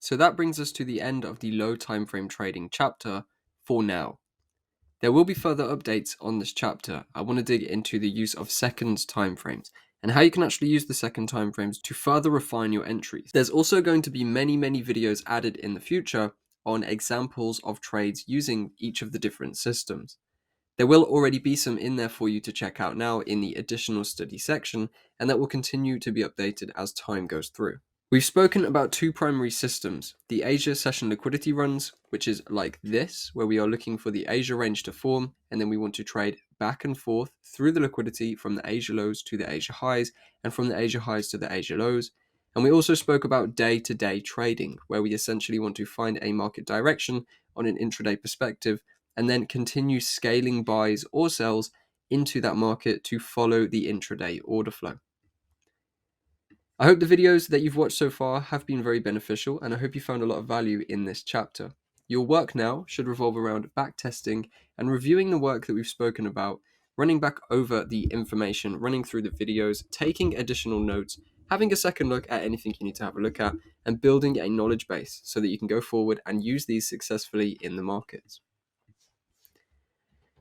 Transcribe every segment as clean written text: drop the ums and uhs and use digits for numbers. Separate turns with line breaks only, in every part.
So that brings us to the end of the low time frame trading chapter for now. There will be further updates on this chapter. I want to dig into the use of second timeframes and how you can actually use the second timeframes to further refine your entries. There's also going to be many videos added in the future on examples of trades using each of the different systems. There will already be some in there for you to check out now in the additional study section, and that will continue to be updated as time goes through. We've spoken about two primary systems, the Asia session liquidity runs, which is like this, where we are looking for the Asia range to form, and then we want to trade back and forth through the liquidity from the Asia lows to the Asia highs, and from the Asia highs to the Asia lows. And we also spoke about day-to-day trading, where we essentially want to find a market direction on an intraday perspective, and then continue scaling buys or sells into that market to follow the intraday order flow. I hope the videos that you've watched so far have been very beneficial, and I hope you found a lot of value in this chapter. Your work now should revolve around backtesting and reviewing the work that we've spoken about, running back over the information, running through the videos, taking additional notes, having a second look at anything you need to have a look at, and building a knowledge base so that you can go forward and use these successfully in the markets.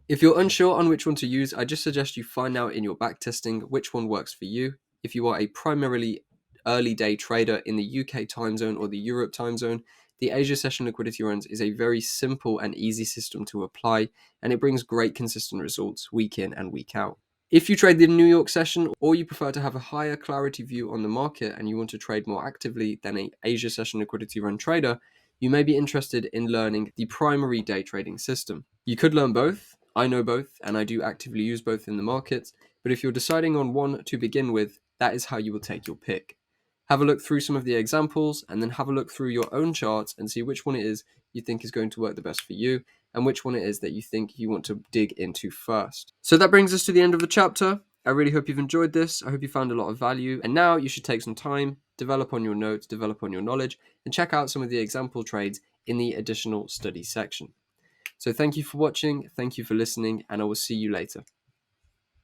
If you're unsure on which one to use, I just suggest you find out in your backtesting which one works for you. If you are a primarily early day trader in the UK time zone or the Europe time zone, the Asia session liquidity runs is a very simple and easy system to apply, and it brings great consistent results week in and week out. If you trade the New York session, or you prefer to have a higher clarity view on the market and you want to trade more actively than an Asia session liquidity run trader, you may be interested in learning the primary day trading system. You could learn both. I know both, and I do actively use both in the markets, but if you're deciding on one to begin with, that is how you will take your pick. Have a look through some of the examples, and then have a look through your own charts and see which one it is you think is going to work the best for you, and which one it is that you think you want to dig into first. So that brings us to the end of the chapter. I really hope you've enjoyed this. I hope you found a lot of value, and now you should take some time, develop on your notes, develop on your knowledge, and check out some of the example trades in the additional study section. So thank you for watching, thank you for listening, and I will see you later.